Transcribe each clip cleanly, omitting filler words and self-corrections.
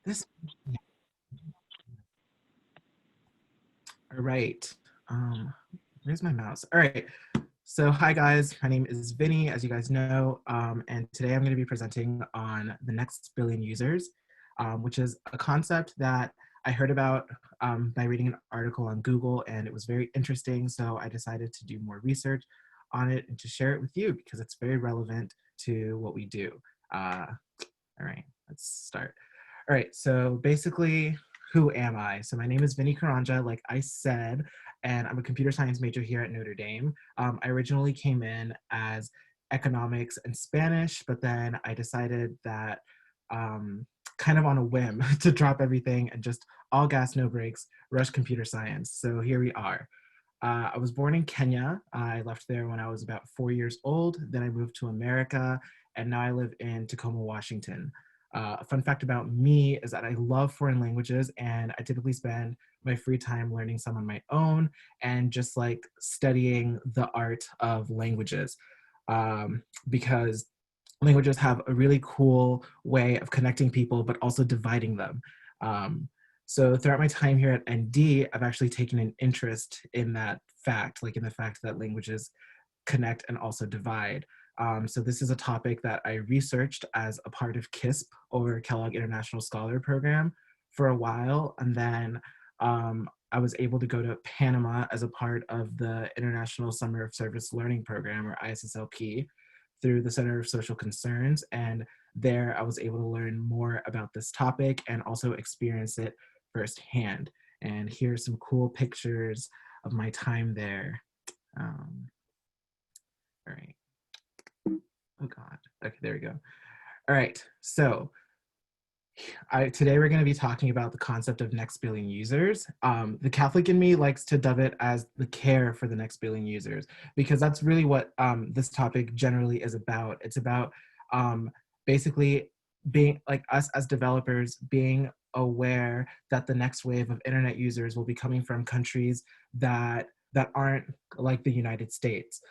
This, all right. Um, where's my mouse? All right. So hi guys, my name is Vinny, as you guys know, and today I'm going to be presenting on the next billion users, which is a concept that I heard about by reading an article on Google, and it was very interesting. So I decided to do more research on it and to share it with you because it's very relevant to what we do. All right, let's start. All right, so basically, who am I? So my name is Vinny Karanja, like I said, and I'm a computer science major here at Notre Dame. I originally came in as economics and Spanish, but then I decided that kind of on a whim to drop everything and just all gas, no brakes, rush computer science. So here we are. I was born in Kenya. I left there when I was about 4 years old. Then I moved to America, and now I live in Tacoma, Washington. A fun fact about me is that I love foreign languages, and I typically spend my free time learning some on my own and just like studying the art of languages, because languages have a really cool way of connecting people, but also dividing them. Um, so throughout my time here at ND, I've actually taken an interest in that fact, like in the fact that languages connect and also divide. So this is a topic that I researched as a part of KISP, or Kellogg International Scholar Program, for a while. And then I was able to go to Panama as a part of the International Summer of Service Learning Program, or ISSLP, through the Center of Social Concerns. And there I was able to learn more about this topic and also experience it firsthand. And here's some cool pictures of my time there. All right. Oh God. Okay, there we go. All right. So today we're going to be talking about the concept of next billion users. The Catholic in me likes to dub it as the care for the next billion users, because that's really what this topic generally is about. It's about basically being like us as developers being aware that the next wave of internet users will be coming from countries that aren't like the United States.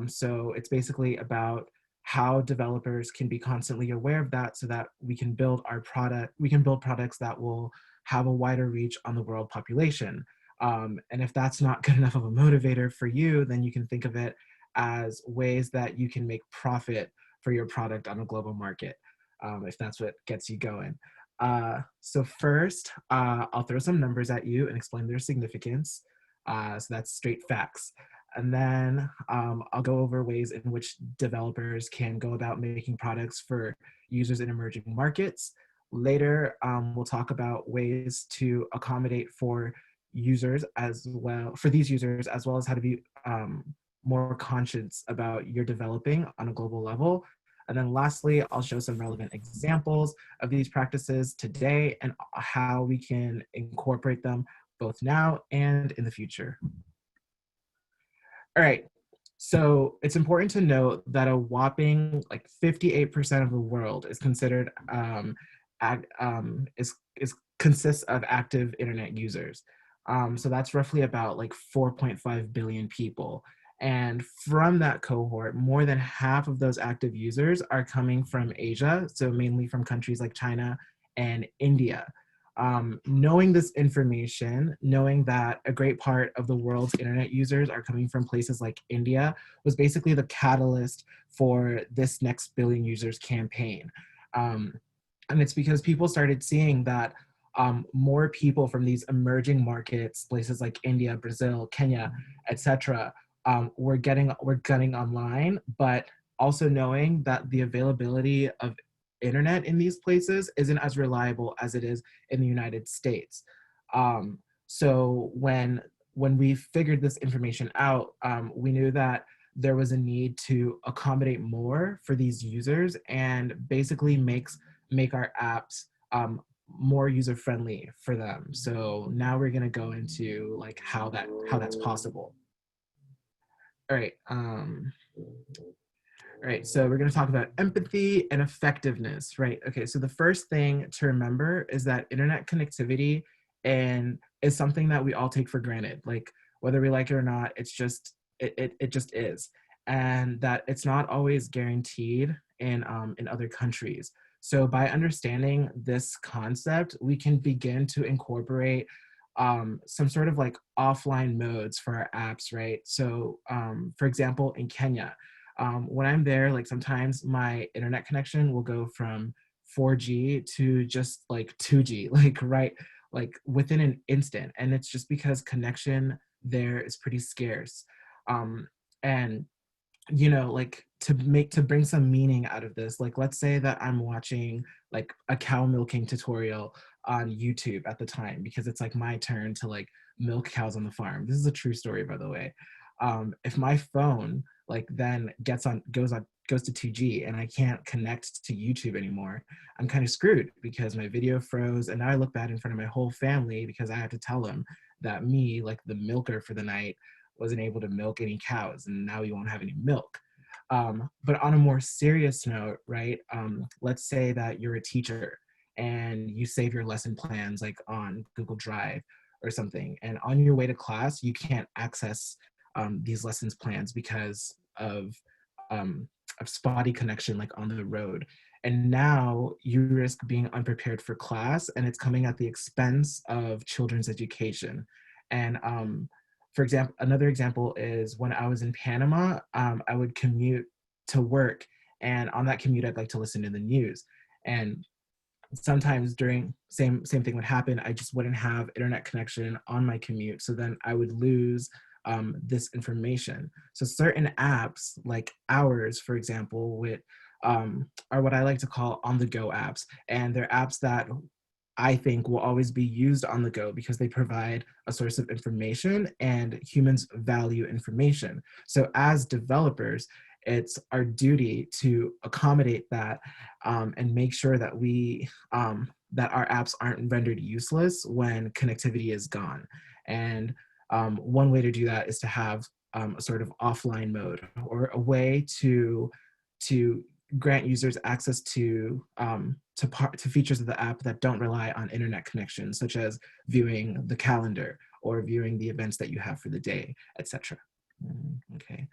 So it's basically about how developers can be constantly aware of that so that we can build products that will have a wider reach on the world population. And if that's not good enough of a motivator for you, then you can think of it as ways that you can make profit for your product on a global market, if that's what gets you going. So first, I'll throw some numbers at you and explain their significance. So that's straight facts. And then I'll go over ways in which developers can go about making products for users in emerging markets. Later, we'll talk about ways to accommodate for users as well, for these users, as well as how to be more conscious about your developing on a global level. And then lastly, I'll show some relevant examples of these practices today and how we can incorporate them both now and in the future. All right. So it's important to note that a whopping like 58% of the world is considered is consists of active internet users. So that's roughly about like 4.5 billion people. And from that cohort, more than half of those active users are coming from Asia, so mainly from countries like China and India. Knowing this information, knowing that a great part of the world's internet users are coming from places like India, was basically the catalyst for this next billion users campaign. And it's because people started seeing that more people from these emerging markets, places like India, Brazil, Kenya, etc., were getting online, but also knowing that the availability of internet in these places isn't as reliable as it is in the United States. So when we figured this information out, we knew that there was a need to accommodate more for these users and basically make our apps more user friendly for them. So now we're gonna go into like how that's possible. All right. All right, so we're going to talk about empathy and effectiveness, right? Okay, so the first thing to remember is that internet connectivity and is something that we all take for granted. Like whether we like it or not, it just is, and that it's not always guaranteed in other countries. So by understanding this concept, we can begin to incorporate some sort of like offline modes for our apps, right? So for example, in Kenya, when I'm there, like sometimes my internet connection will go from 4G to just like 2G, like within an instant. And it's just because connection there is pretty scarce. Um, and like to bring some meaning out of this, like let's say that I'm watching like a cow milking tutorial on YouTube at the time because it's like my turn to like milk cows on the farm. This is a true story, by the way. If my phone like then goes to 2G and I can't connect to YouTube anymore, I'm kind of screwed because my video froze and now I look bad in front of my whole family because I have to tell them that me, like the milker for the night, wasn't able to milk any cows and now you won't have any milk. But on a more serious note, right, let's say that you're a teacher and you save your lesson plans like on Google Drive or something, and on your way to class you can't access these lessons plans because um, of spotty connection like on the road. And now you risk being unprepared for class and it's coming at the expense of children's education. And for example, another example is when I was in Panama, I would commute to work, and on that commute, I'd like to listen to the news. And sometimes during same thing would happen. I just wouldn't have internet connection on my commute, so then I would lose this information. So certain apps like ours, for example, are what I like to call on-the-go apps, and they're apps that I think will always be used on the go because they provide a source of information and humans value information. So as developers, it's our duty to accommodate that and make sure that that our apps aren't rendered useless when connectivity is gone. And one way to do that is to have a sort of offline mode or a way to grant users access to features of the app that don't rely on internet connection, such as viewing the calendar or viewing the events that you have for the day, etc. Okay.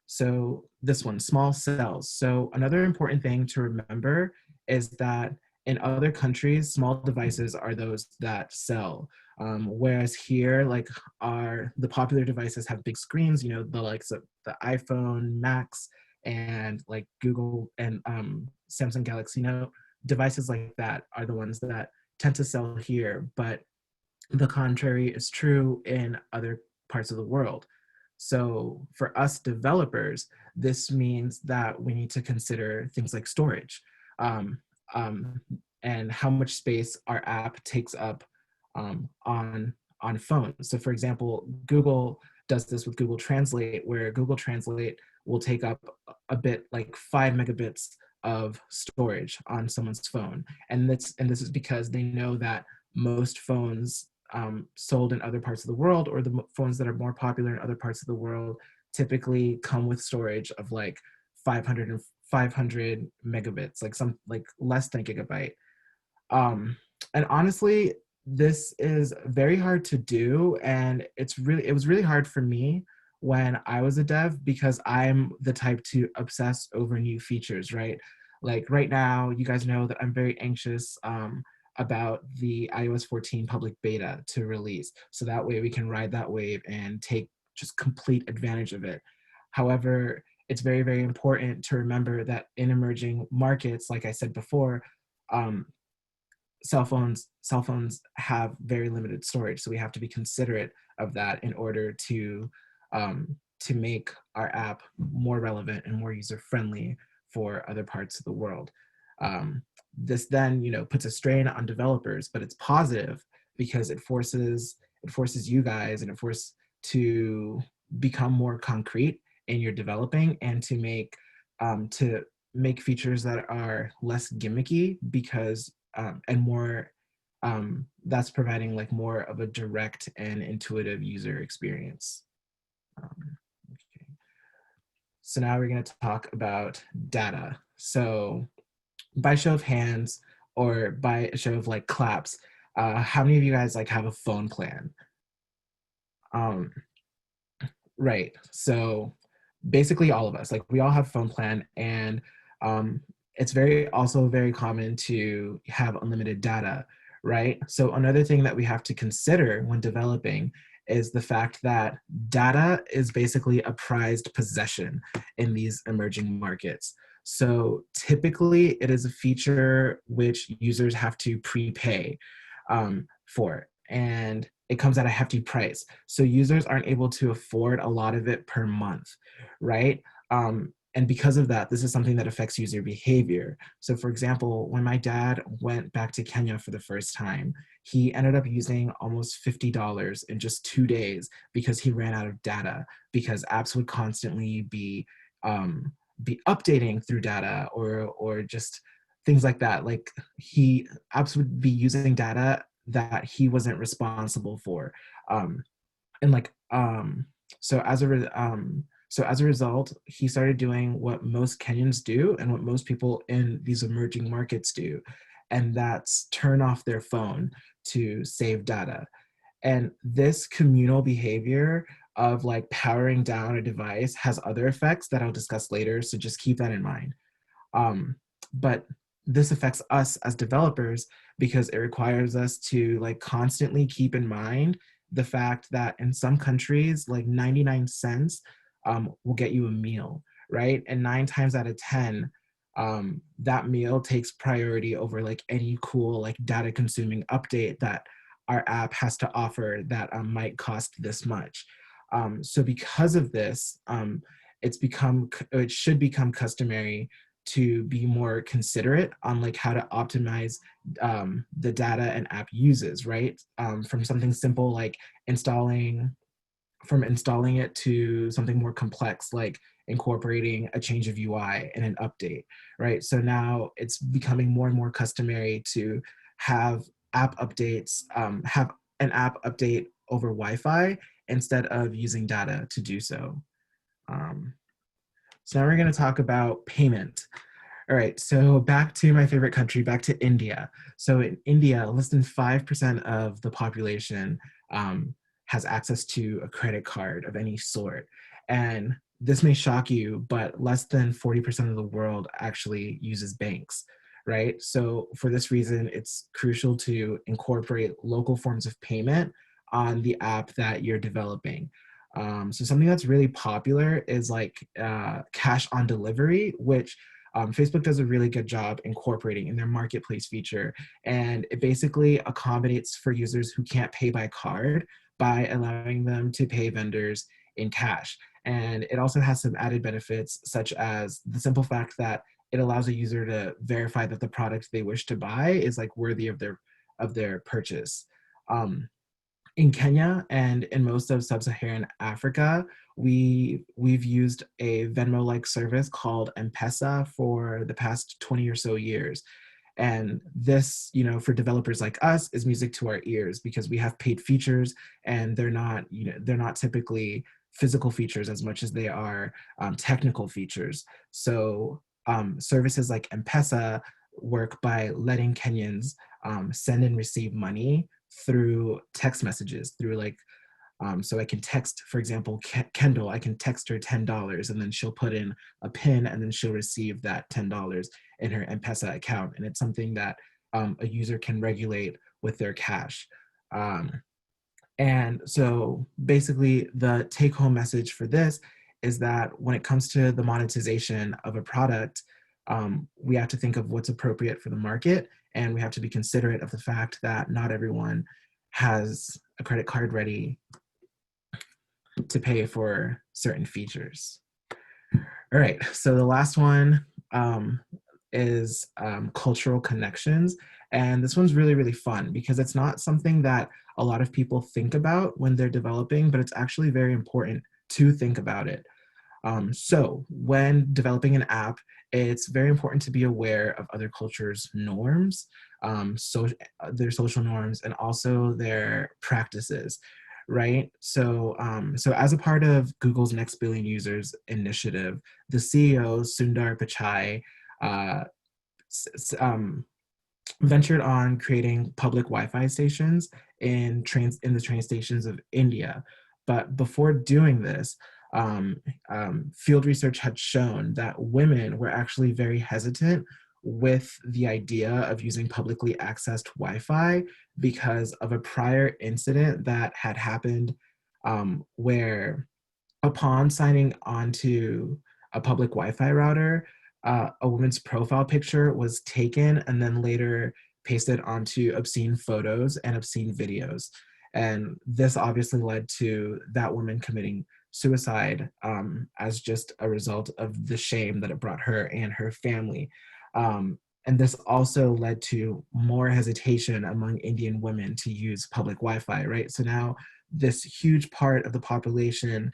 So this one, small cells. So another important thing to remember is that in other countries, small devices are those that sell. Whereas here, like the popular devices have big screens, the likes of the iPhone, Macs, and like Google and Samsung Galaxy Note. Devices like that are the ones that tend to sell here, but the contrary is true in other parts of the world. So for us developers, this means that we need to consider things like storage um, um, and how much space our app takes up on phones. So for example, Google does this with Google Translate, where Google Translate will take up a bit like 5 megabits of storage on someone's phone. And this is because they know that most phones sold in other parts of the world, or the phones that are more popular in other parts of the world, typically come with storage of like 500 megabits, like less than gigabyte. And honestly, this is very hard to do, and it was really hard for me when I was a dev because I'm the type to obsess over new features, right? Like right now, you guys know that I'm very anxious about the iOS 14 public beta to release. So that way we can ride that wave and take just complete advantage of it. However, it's very, very important to remember that in emerging markets, like I said before, um, cell phones have very limited storage. So we have to be considerate of that in order to make our app more relevant and more user-friendly for other parts of the world. This then, puts a strain on developers, but it's positive because it forces you guys and it forces to become more concrete in your developing and to make features that are less gimmicky because and more that's providing like more of a direct and intuitive user experience. Okay. So now we're going to talk about data. So by show of hands or by a show of like claps, how many of you guys like have a phone plan? Um, right. So basically all of us, like we all have phone plan, and um, it's also very common to have unlimited data, right? So another thing that we have to consider when developing is the fact that data is basically a prized possession in these emerging markets. So typically it is a feature which users have to prepay for, and it comes at a hefty price. So users aren't able to afford a lot of it per month, right? And because of that, this is something that affects user behavior. So for example, when my dad went back to Kenya for the first time, he ended up using almost $50 in just 2 days because he ran out of data, because apps would constantly be updating through data, or just things like that. Like apps would be using data that he wasn't responsible for. Um, and like so as a so as a result, he started doing what most Kenyans do and what most people in these emerging markets do, and that's turn off their phone to save data. And this communal behavior of like powering down a device has other effects that I'll discuss later, so just keep that in mind. um, but this affects us as developers because it requires us to like constantly keep in mind the fact that in some countries, like 99 cents will get you a meal, right? And 9 times out of 10, that meal takes priority over like any cool like data consuming update that our app has to offer that might cost this much. So because of this, it should become customary to be more considerate on like how to optimize the data an app uses, right? From something simple like installing installing it to something more complex like incorporating a change of UI and an update, right? So now it's becoming more and more customary to have have an app update over Wi-Fi instead of using data to do so. Um, so now we're going to talk about payment. All right, so back to my favorite country, back to India. So in India, less than 5% of the population has access to a credit card of any sort. And this may shock you, but less than 40% of the world actually uses banks, right? So for this reason, it's crucial to incorporate local forms of payment on the app that you're developing. So something that's really popular is like cash on delivery, which Facebook does a really good job incorporating in their marketplace feature. And it basically accommodates for users who can't pay by card by allowing them to pay vendors in cash. And it also has some added benefits, such as the simple fact that it allows a user to verify that the product they wish to buy is like worthy of their purchase. In Kenya and in most of sub-Saharan Africa, we've used a Venmo-like service called M-Pesa for the past 20 or so years. And this, for developers like us, is music to our ears because we have paid features, and they're not typically physical features as much as they are technical features. So services like M-Pesa work by letting Kenyans send and receive money through text messages, through like so I can text, for example, Kendall, I can text her $10 and then she'll put in a PIN and then she'll receive that $10 in her M-Pesa account. And it's something that a user can regulate with their cash. And so basically the take home message for this is that when it comes to the monetization of a product, we have to think of what's appropriate for the market, and we have to be considerate of the fact that not everyone has a credit card ready to pay for certain features. All right, so the last one is cultural connections. And this one's really, really fun because it's not something that a lot of people think about when they're developing, but it's actually very important to think about it. So when developing an app, it's very important to be aware of other cultures' norms, their social norms, and also their practices, right? So as a part of Google's Next Billion Users initiative, the CEO, Sundar Pichai, uh, ventured on creating public Wi-Fi stations in the train stations of India. But before doing this, field research had shown that women were actually very hesitant with the idea of using publicly accessed Wi-Fi because of a prior incident that had happened where upon signing onto a public Wi-Fi router, a woman's profile picture was taken and then later pasted onto obscene photos and obscene videos. And this obviously led to that woman committing suicide as just a result of the shame that it brought her and her family. And this also led to more hesitation among Indian women to use public Wi-Fi, right? So now this huge part of the population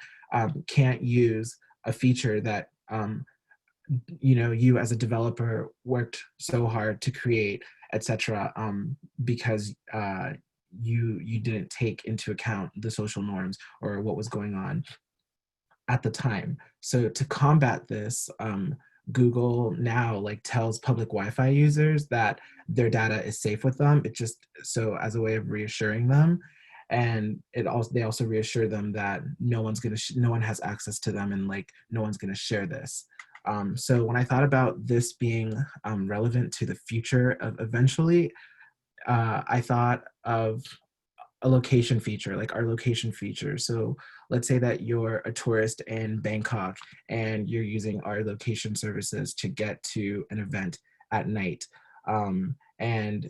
can't use a feature that you as a developer worked so hard to create, etc., because you didn't take into account the social norms or what was going on at the time. So to combat this, Google now like tells public Wi-Fi users that their data is safe with them. It just so as a way of reassuring them, and they also reassure them that no one has access to them, and like no one's gonna share this. So when I thought about this being relevant to the future of eventually, I thought of a location feature, like our location feature. So let's say that you're a tourist in Bangkok and you're using our location services to get to an event at night. And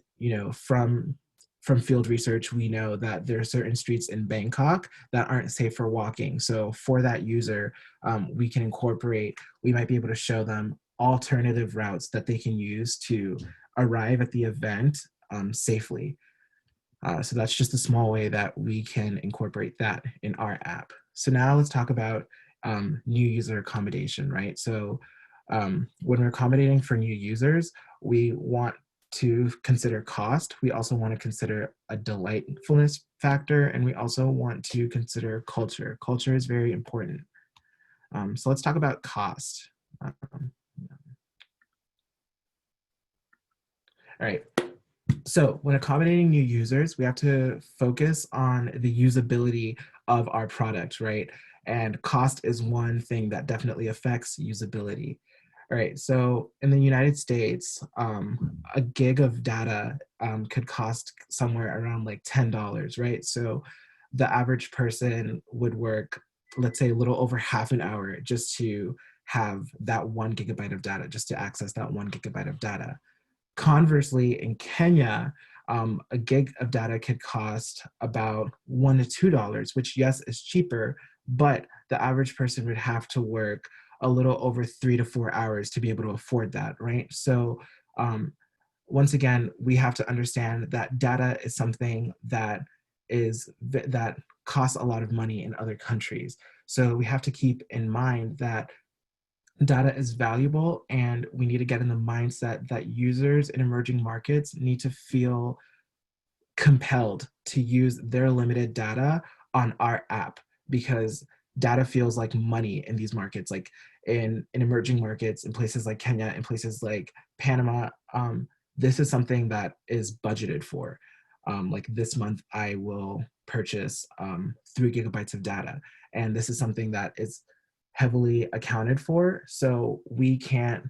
from field research, we know that there are certain streets in Bangkok that aren't safe for walking. So for that user, we might be able to show them alternative routes that they can use to arrive at the event safely. So that's just a small way that we can incorporate that in our app. So now let's talk about new user accommodation, right? So when we're accommodating for new users, we want to consider cost. We also want to consider a delightfulness factor, and we also want to consider culture. Culture is very important. So let's talk about cost. All right. So when accommodating new users, we have to focus on the usability of our product, right? And cost is one thing that definitely affects usability. All right, so in the United States, a gig of data could cost somewhere around like $10, right? So the average person would work, let's say, a little over half an hour just to have that 1 gigabyte of data, just to access that 1 gigabyte of data. Conversely, in Kenya, a gig of data could cost about $1 to $2, which yes is cheaper, but the average person would have to work a little over 3 to 4 hours to be able to afford that, right? So once again, we have to understand that data is something that costs a lot of money in other countries. So we have to keep in mind that data is valuable, and we need to get in the mindset that users in emerging markets need to feel compelled to use their limited data on our app, because data feels like money in these markets, like in emerging markets, in places like Kenya, in places like Panama. This is something that is budgeted for. Like this month, I will purchase 3 gigabytes of data, and this is something that is heavily accounted for. So we can't.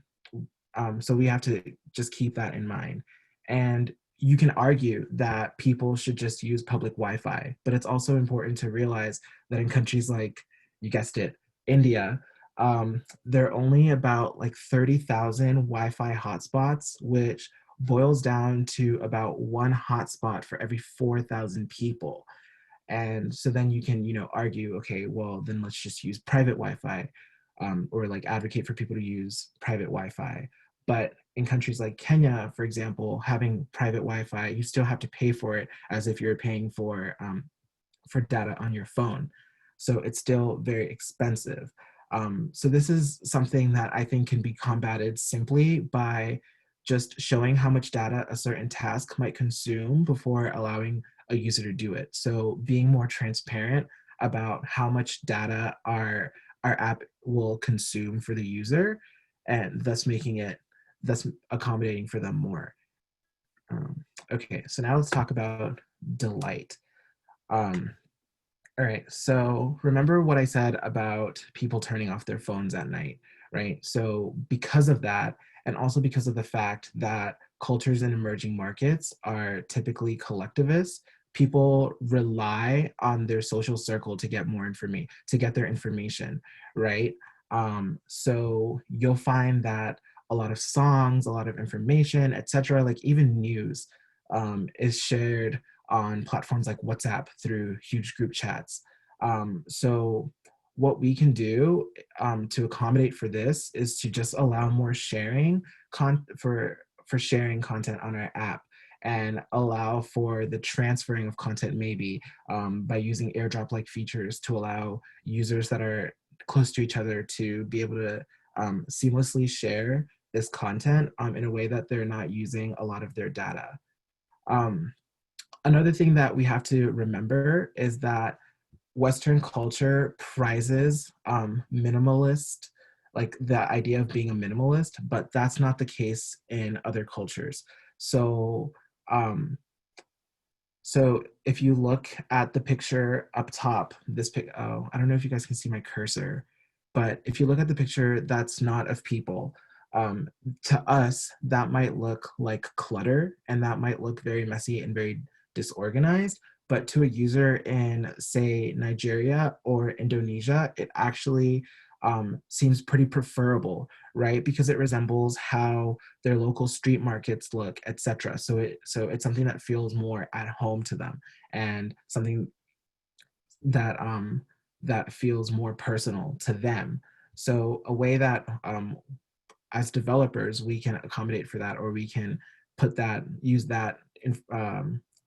So we have to just keep that in mind. And you can argue that people should just use public Wi-Fi, but it's also important to realize that in countries like, you guessed it, India, there are only about like 30,000 Wi-Fi hotspots, which boils down to about one hotspot for every 4,000 people. And so then you can, argue, okay, well, then let's just use private Wi-Fi, or like advocate for people to use private Wi-Fi. But in countries like Kenya, for example, having private Wi-Fi, you still have to pay for it as if you're paying for data on your phone. So it's still very expensive. So this is something that I think can be combated simply by just showing how much data a certain task might consume before allowing a user to do it. So being more transparent about how much data our app will consume for the user, and thus accommodating for them more. Okay, so now let's talk about delight. All right, so remember what I said about people turning off their phones at night, right? So because of that, and also because of the fact that cultures in emerging markets are typically collectivist. People rely on their social circle to get more information, to get their information, right? So you'll find that a lot of songs, a lot of information, etc., like even news, is shared on platforms like WhatsApp through huge group chats. So what we can do to accommodate for this is to just allow more sharing for sharing content on our app, and allow for the transferring of content, maybe by using airdrop like features to allow users that are close to each other to be able to seamlessly share this content in a way that they're not using a lot of their data. Um, Another thing that we have to remember is that Western culture prizes minimalist, like the idea of being a minimalist, but that's not the case in other cultures. So, um, so if you look at the picture up top, oh, I don't know if you guys can see my cursor, but if you look at the picture that's not of people, um, to us, that might look like clutter and that might look very messy and very disorganized. But to a user in, say, Nigeria or Indonesia, it actually seems pretty preferable, right? Because it resembles how their local street markets look, etc. So it's something that feels more at home to them, and something that that feels more personal to them. So a way that as developers we can accommodate for that, or we can put that use that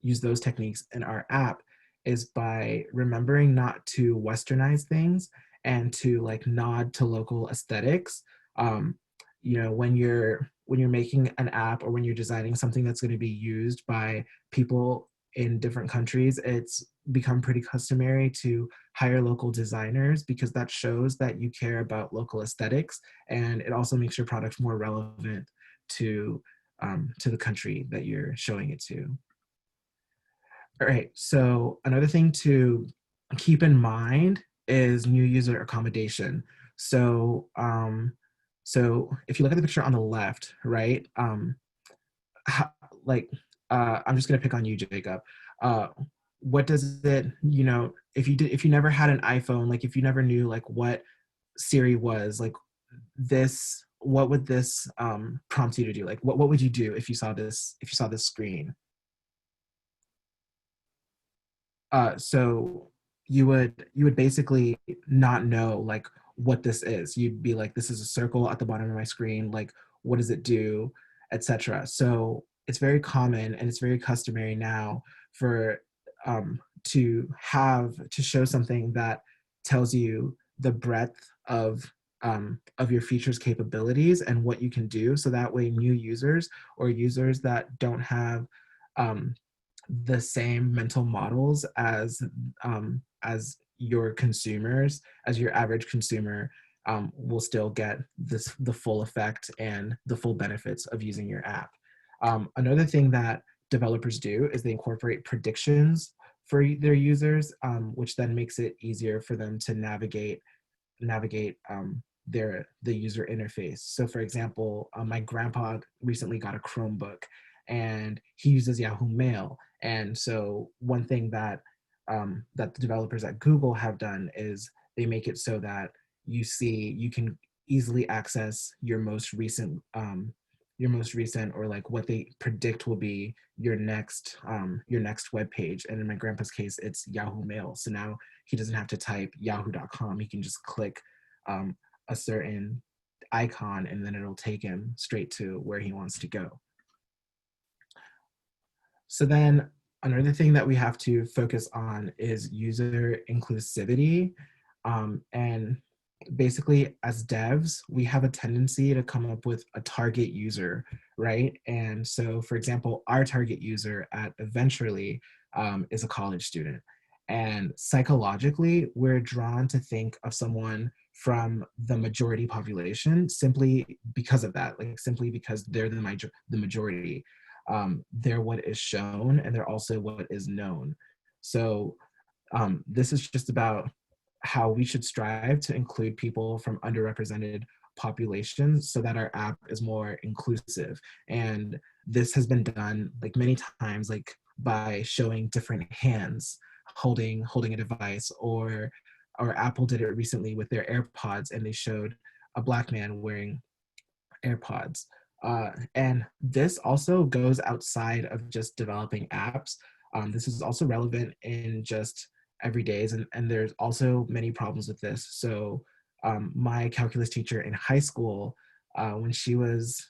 use those techniques in our app, is by remembering not to westernize things and to like nod to local aesthetics. um, when you're making an app, or when you're designing something that's going to be used by people in different countries, it's become pretty customary to hire local designers, because that shows that you care about local aesthetics, and it also makes your product more relevant to the country that you're showing it to. All right, so another thing to keep in mind is new user accommodation. So, so if you look at the picture on the left, right, how, like, I'm just gonna pick on you, Jacob. Uh, what does it, if you never had an iPhone, like if you never knew like what Siri was, like what would this prompt you to do? Like, what would you do if you saw this screen? So you would basically not know like what this is. You'd be like, this is a circle at the bottom of my screen, like what does it do, etc. So it's very common and it's very customary now for to show something that tells you the breadth of your features capabilities and what you can do, so that way new users, or users that don't have um, the same mental models as your consumers, as your average consumer, will still get the full effect and the full benefits of using your app. Another thing that developers do is they incorporate predictions for their users, which then makes it easier for them to navigate the user interface. So for example, my grandpa recently got a Chromebook and he uses Yahoo Mail. And so one thing that the developers at Google have done is they make it so that you can easily access your most recent, or like what they predict will be your next web page. And in my grandpa's case, it's Yahoo Mail. So now he doesn't have to type yahoo.com. He can just click um, a certain icon, and then it'll take him straight to where he wants to go. So then another thing that we have to focus on is user inclusivity. And basically, as devs, we have a tendency to come up with a target user, right? And so, for example, our target user at Eventually is a college student. And psychologically, we're drawn to think of someone from the majority population simply because of that, like simply because they're the majority. They're what is shown, and they're also what is known. So this is just about how we should strive to include people from underrepresented populations so that our app is more inclusive. And this has been done like many times, like by showing different hands holding a device, or Apple did it recently with their AirPods, and they showed a Black man wearing AirPods. And this also goes outside of just developing apps. This is also relevant in just everydays, and there's also many problems with this. So my calculus teacher in high school, when she was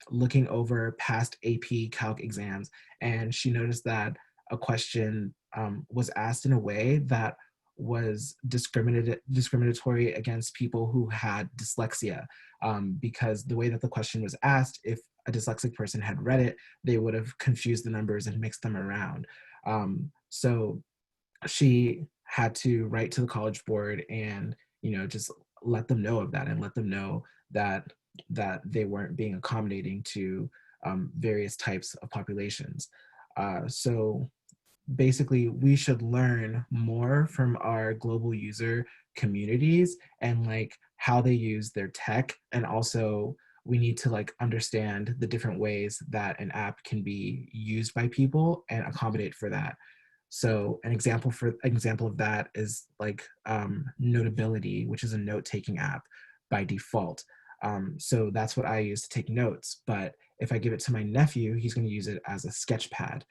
looking over past AP Calc exams, and she noticed that a question was asked in a way that was discriminatory against people who had dyslexia, because the way that the question was asked, if a dyslexic person had read it, they would have confused the numbers and mixed them around. So she had to write to the college board and, just let them know of that, and let them know that they weren't being accommodating to various types of populations. So basically, we should learn more from our global user communities and like how they use their tech. And also we need to like understand the different ways that an app can be used by people and accommodate for that. So an example of that is like Notability, which is a note-taking app by default. So that's what I use to take notes. But if I give it to my nephew, he's going to use it as a sketch pad.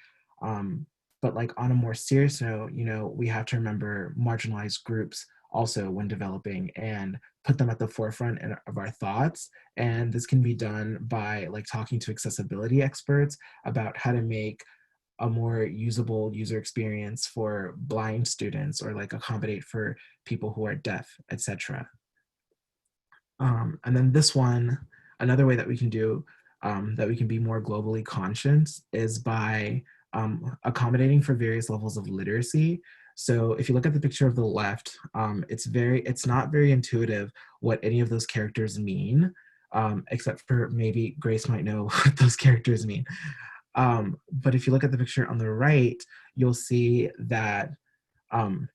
But like on a more serious note, we have to remember marginalized groups also when developing, and put them at the forefront of our thoughts. And this can be done by like talking to accessibility experts about how to make a more usable user experience for blind students, or like accommodate for people who are deaf, etc. And then this one, another way that we can do, that we can be more globally conscious, is by accommodating for various levels of literacy. So if you look at the picture of the left, it's not very intuitive what any of those characters mean, except for maybe Grace might know what those characters mean. But if you look at the picture on the right, you'll see that the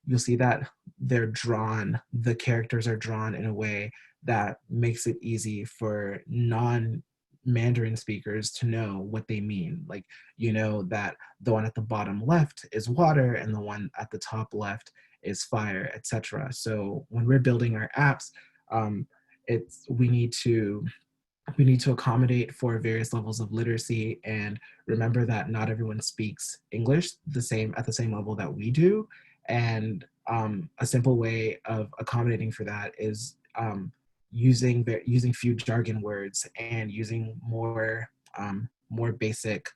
characters are drawn in a way that makes it easy for non-Mandarin speakers to know what they mean. Like, that the one at the bottom left is water and the one at the top left is fire, etc. So when we're building our apps, we need to accommodate for various levels of literacy, and remember that not everyone speaks English at the same level that we do. And a simple way of accommodating for that is using few jargon words and using more basic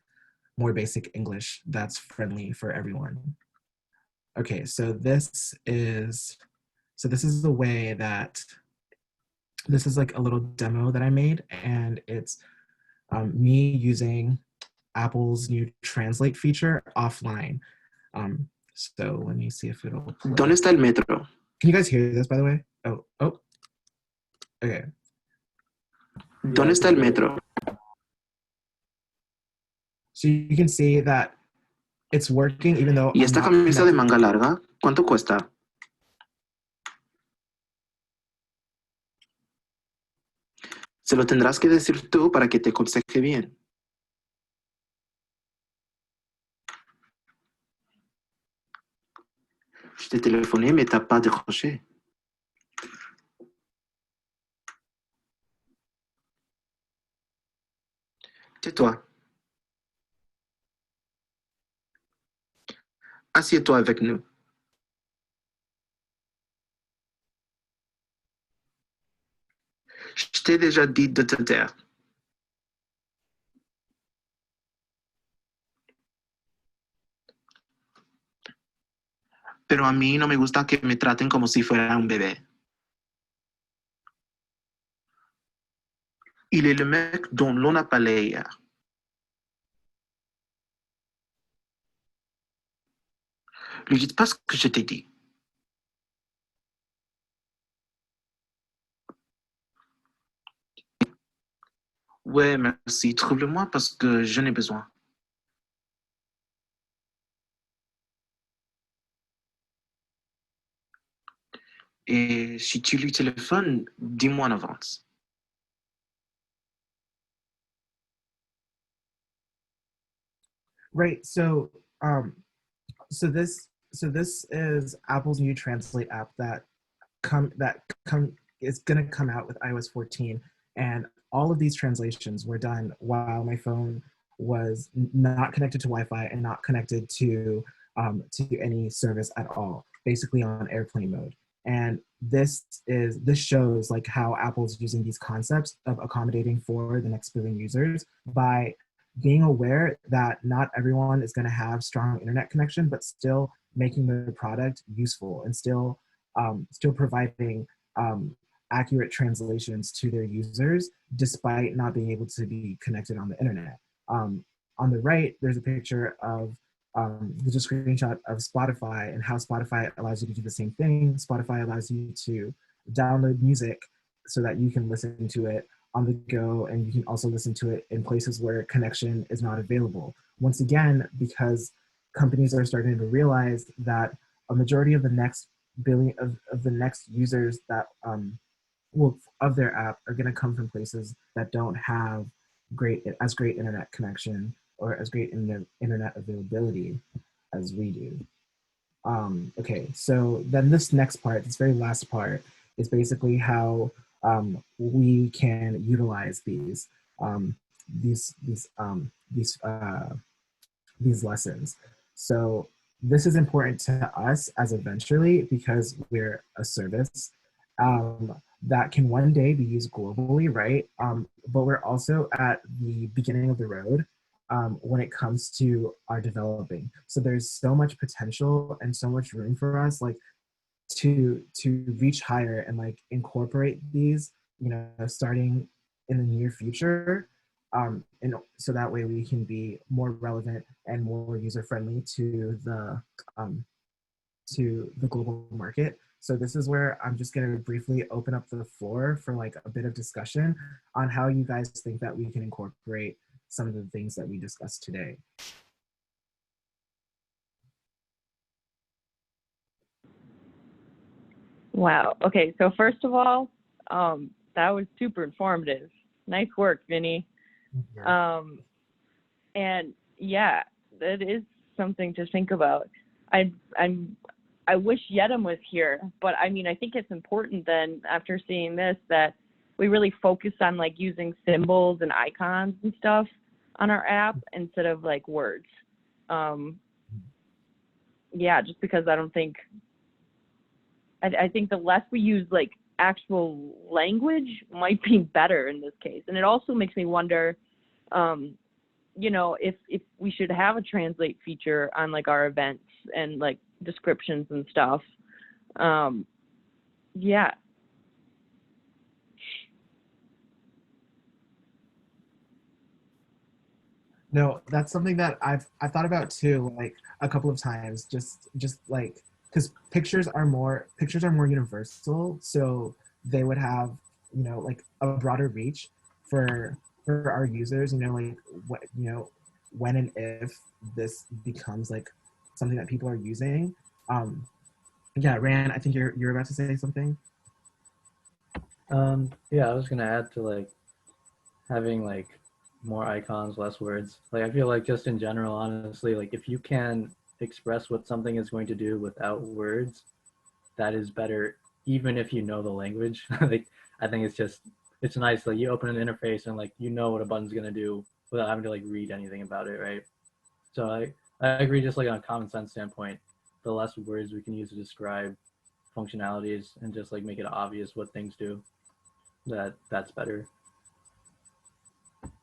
English that's friendly for everyone. Okay, so this is the way that this is like a little demo that I made, and it's me using Apple's new translate feature offline. So let me see if it'll play. ¿Dónde está el metro? Can you guys hear this, by the way? Oh, okay. ¿Dónde está el metro? So you can see that it's working even though. ¿Y esta camisa de manga larga? ¿Cuánto cuesta? Se lo tendrás que decir tú para que te aconseje bien. Je t'ai téléphoné, mais t'as pas décroché. Tais-toi. Assieds-toi avec nous. Je t'ai déjà dit de te taire. Pero a mí no me gusta que me traten como si fuera un bébé. Il est le mec dont l'on a parlé hier. Lui dites pas ce que je t'ai dit. Ouais, merci. Trouve-le-moi parce que je n'ai besoin. Et si tu lui téléphones, dis-moi en avance. Right. So this is Apple's new Translate app that is going to come out with iOS 14, and all of these translations were done while my phone was not connected to Wi-Fi and not connected to any service at all, basically on airplane mode. And this shows like how Apple's using these concepts of accommodating for the next billion users by being aware that not everyone is going to have strong internet connection, but still making the product useful and still providing accurate translations to their users despite not being able to be connected on the internet. On the right, there's a picture of there's a screenshot of Spotify and how Spotify allows you to do the same thing. Spotify allows you to download music so that you can listen to it on the go, and you can also listen to it in places where connection is not available. Once again, because companies are starting to realize that a majority of the next billion of the next users that will of their app are going to come from places that don't have great internet connection or as great internet availability as we do. Okay, so then this next part, this very last part, is basically how we can utilize um, these these um, these uh, these lessons. So this is important to us as eventually because we're a service that can one day be used globally, right? But we're also at the beginning of the road when it comes to our developing. So there's so much potential and so much room for us, like to reach higher and like incorporate these, starting in the near future, and so that way we can be more relevant and more user friendly um, to the global market. So this is where I'm just going to briefly open up the floor for like a bit of discussion on how you guys think that we can incorporate some of the things that we discussed today. Wow. Okay. So first of all, that was super informative. Nice work, Vinny. Um, and yeah, that is something to think about. I wish Yedem was here, but I mean, I think it's important then after seeing this that we really focus on like using symbols and icons and stuff on our app instead of like words. Yeah, just because I don't think I think the less we use like actual language might be better in this case. And it also makes me wonder, if we should have a translate feature on like our events and like descriptions and stuff. Yeah. No, that's something that I've thought about too, like a couple of times. Just like because pictures are more universal, so they would have like a broader reach for our users. Like what when and if this becomes like something that people are using. Yeah, Rand, I think you're about to say something. Yeah, I was gonna add to like having like more icons, less words. Like I feel like just in general, honestly, like if you can express what something is going to do without words, that is better, even if you know the language. Like I think it's nice. Like you open an interface and like you know what a button's gonna do without having to like read anything about it, right? So I agree. Just like on a common sense standpoint, the less words we can use to describe functionalities and just like make it obvious what things do, that's better.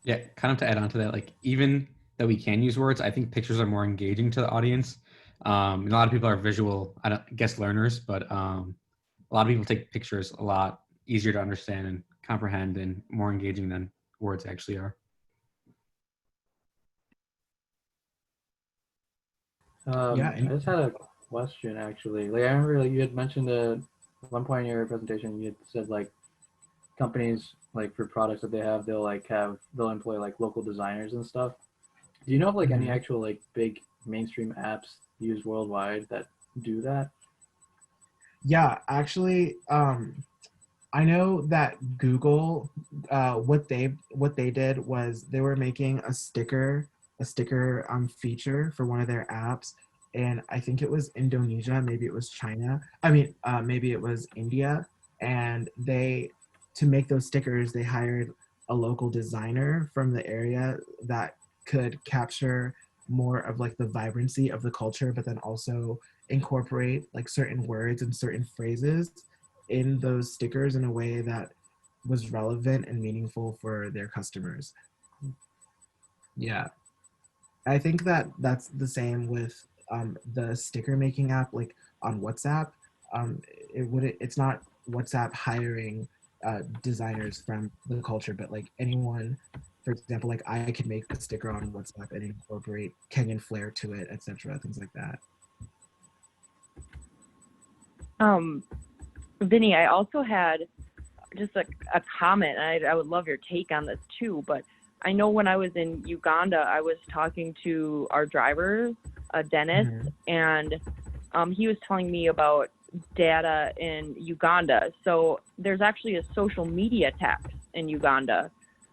Yeah, kind of to add on to that, like even that we can use words, I think pictures are more engaging to the audience. A lot of people are visual, I don't guess learners, but a lot of people take pictures a lot easier to understand and comprehend and more engaging than words actually are. Yeah, I just had a question actually. Like I remember like you had mentioned at one point in your presentation you had said like companies like for products that they have they'll employ like local designers and stuff. Do you know of like any mhm. actual like big mainstream apps used worldwide that do that? Yeah, actually, I know that Google, what they did was they were making a sticker feature for one of their apps, and I think it was Indonesia, maybe it was China. I mean, maybe it was India, and they to make those stickers they hired a local designer from the area that could capture more of like the vibrancy of the culture, but then also incorporate like certain words and certain phrases in those stickers in a way that was relevant and meaningful for their customers. Yeah, I think that that's the same with the sticker making app, like on WhatsApp. It's not WhatsApp hiring designers from the culture, but like anyone, for example, like I could make a sticker on WhatsApp and incorporate Kenyan flair to it, etc. Things like that. Um, Vinny, I also had just a comment. I would love your take on this too, but I know when I was in Uganda, I was talking to our driver, Dennis, Mhm. and he was telling me about data in Uganda. So there's actually a social media tax in Uganda.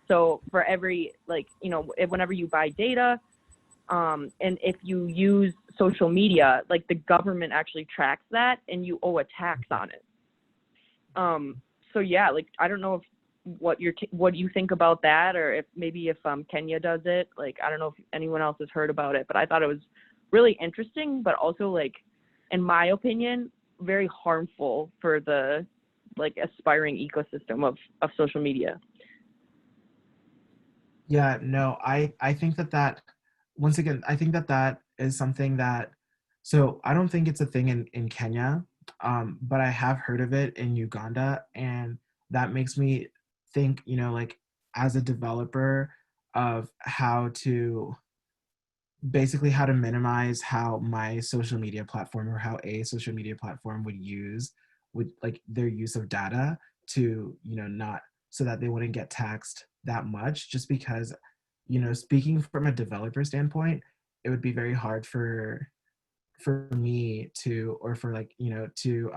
So for every, like, whenever you buy data, and if you use social media, like the government actually tracks that and you owe a tax on it. So yeah, like I don't know if what you think about that, or if maybe if Kenya does it. Like I don't know if anyone else has heard about it, but I thought it was really interesting, but also like, in my opinion, very harmful for the like aspiring ecosystem of social media. Yeah, no, I think that once again, I think that is something that so I don't think it's a thing in Kenya, but I have heard of it in Uganda, and that makes me think, like as a developer of how to basically how to minimize how my social media platform or how a social media platform would like their use of data to not so that they wouldn't get taxed that much, just because speaking from a developer standpoint, it would be very hard for me to or for like to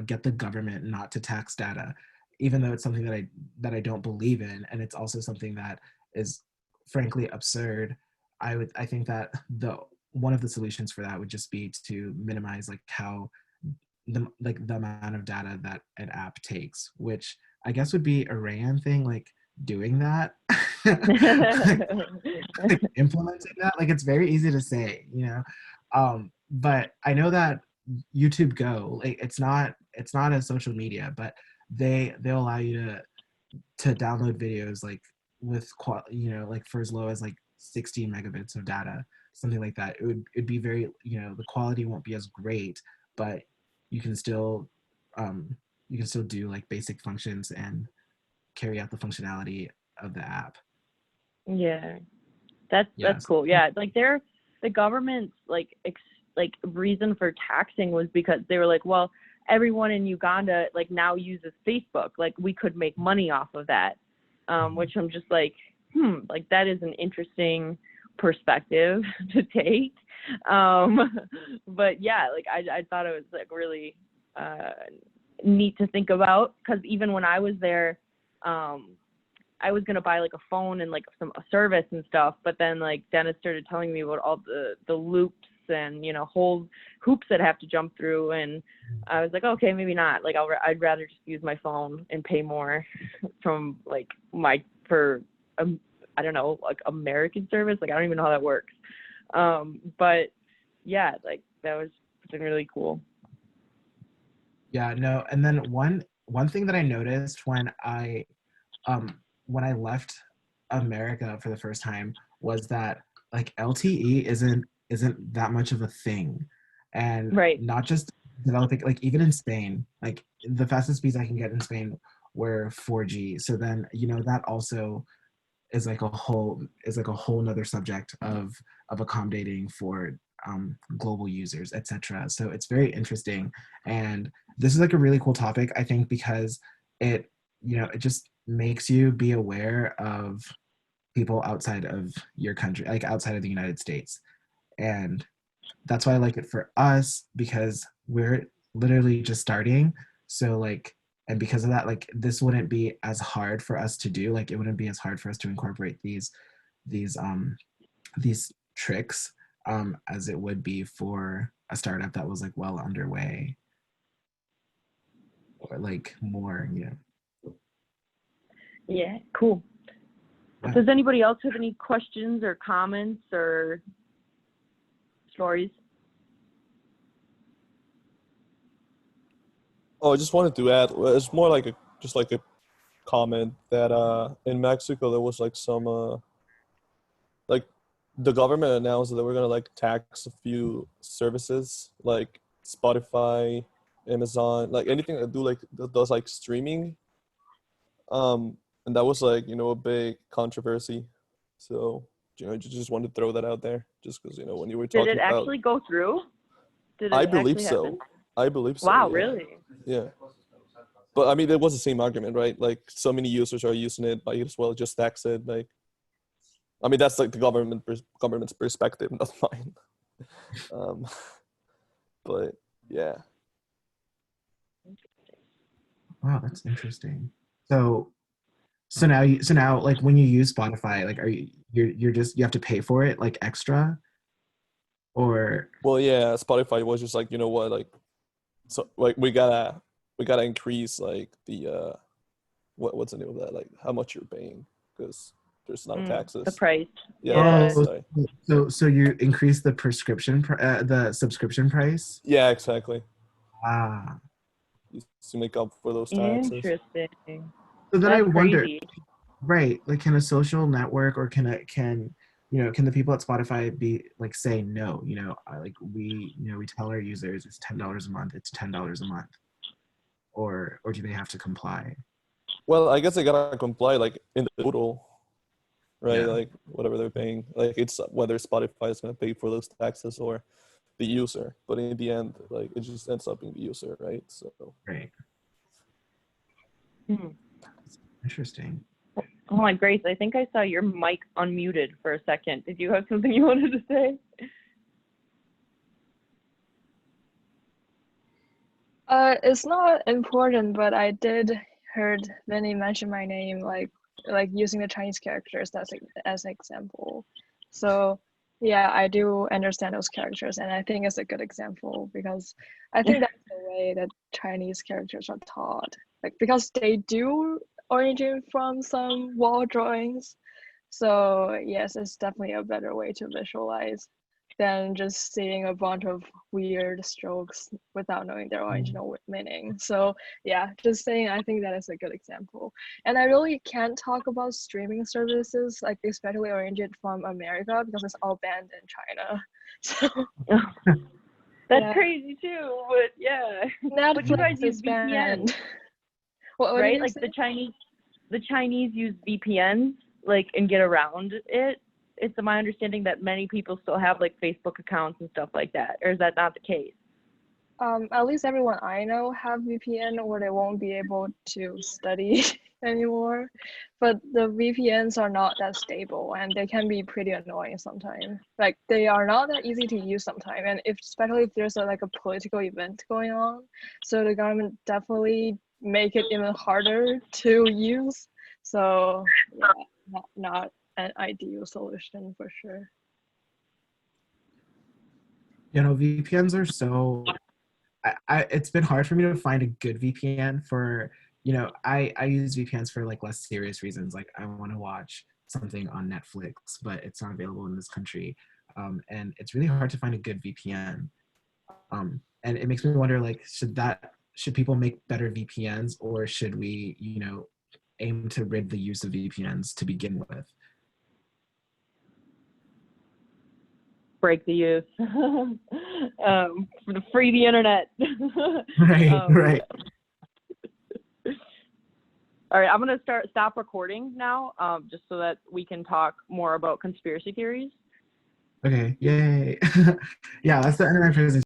get the government not to tax data, even though it's something that I don't believe in, and it's also something that is frankly absurd. I think that the one of the solutions for that would just be to minimize like how the amount of data that an app takes, which I guess would be a Rayan thing, like doing that. Like, implementing that, like it's very easy to say, but I know that YouTube Go, like it's not a social media, but they'll allow you to download videos like with like for as low as like 16 megabits of data, something like that. It'd be very, the quality won't be as great, but you can still um you can still do like basic functions and carry out the functionality of the app. Yeah. That's Yes. cool. Yeah, like the government's like reason for taxing was because they were like, well, everyone in Uganda like now uses Facebook. Like we could make money off of that. Which I'm just like, like that is an interesting perspective to take. But yeah, like I thought it was like really neat to think about, because even when I was there, I was gonna buy like a phone and like a service and stuff, but then like Dennis started telling me about all the loops and whole hoops that I have to jump through, and I was like, okay, maybe not. Like I'd rather just use my phone and pay more from like for I don't know, like American service. Like I don't even know how that works. But yeah, like that was something really cool. Yeah, no, and then one thing that I noticed when I left America for the first time was that like LTE isn't that much of a thing, and Right. not just developing, like even in Spain, like the fastest speeds I can get in Spain were 4G. So then that also is like a whole nother subject of accommodating for global users, etc. So it's very interesting, and this is like a really cool topic, I think, because it just makes you be aware of people outside of your country, like outside of the United States, and that's why I like it for us, because we're literally just starting. So like, and because of that, like this wouldn't be as hard for us to do. Like it wouldn't be as hard for us to incorporate these these tricks as it would be for a startup that was like well underway, or like more, Yeah, cool. Yeah. Does anybody else have any questions or comments or stories? Oh, I just wanted to add. It's more like a comment that in Mexico there was like some like the government announced that we're gonna like tax a few services like Spotify, Amazon, like anything that do like that does like streaming. And that was like a big controversy. So just wanted to throw that out there, just because when you were Did talking it about. actually go through? Did I it believe actually so. happen? I believe so. Wow, yeah. really? Yeah. But I mean, it was the same argument, right? Like, so many users are using it, might as well just tax it. Like, I mean, that's like the government's perspective, not mine. Um, but yeah, Wow, that's interesting. So now like when you use Spotify, like you're just, you have to pay for it like extra, or well, yeah, Spotify was just like, you know what, like, so like we gotta increase like the what's the name of that, like how much you're paying, because there's not taxes. The price. Yeah, Yeah. sorry. so you increase the the subscription price. Yeah, exactly. Ah, To make up for those taxes. Interesting. so then I That's wonder, crazy. right, like can a social network, or can the people at Spotify be like say no, like we tell our users it's $10 a month, it's $10 a month, or do they have to comply? Well, I guess they gotta comply like in the total, right? Yeah. Like whatever they're paying, like it's whether Spotify is gonna pay for those taxes or the user. But in the end, like it just ends up being the user, right? So Right. Hmm. Interesting. Oh my Grace, I think I saw your mic unmuted for a second. Did you have something you wanted to say? It's not important, but I did heard Vinny mention my name, like using the Chinese characters as an example. So yeah, I do understand those characters, and I think it's a good example because I think that's the way that Chinese characters are taught. Like because they do origin from some wall drawings. So yes, it's definitely a better way to visualize than just seeing a bunch of weird strokes without knowing their original meaning. So yeah, just saying, I think that is a good example. And I really can't talk about streaming services, like especially originated from America, because it's all banned in China. So That's yeah. crazy too, but yeah. But you guys Netflix use is VPNs, banned. What did right? you Like say? the Chinese use VPNs, like, and get around it. It's my understanding that many people still have like Facebook accounts and stuff like that, or is that not the case? At least everyone I know have VPN, or they won't be able to study anymore. But the VPNs are not that stable, and they can be pretty annoying sometimes. Like they are not that easy to use sometimes, and especially if there's like a political event going on, so the government definitely make it even harder to use. So yeah, not an ideal solution for sure. VPNs are so, it's been hard for me to find a good VPN for, I use VPNs for like less serious reasons. Like I want to watch something on Netflix, but it's not available in this country. And it's really hard to find a good VPN. And it makes me wonder, like, should people make better VPNs, or should we, aim to rid the use of VPNs to begin with? Break the use. Free the internet. Right, right. All right, I'm gonna stop recording now, just so that we can talk more about conspiracy theories. Okay, yay. Yeah, that's the end of my presentation.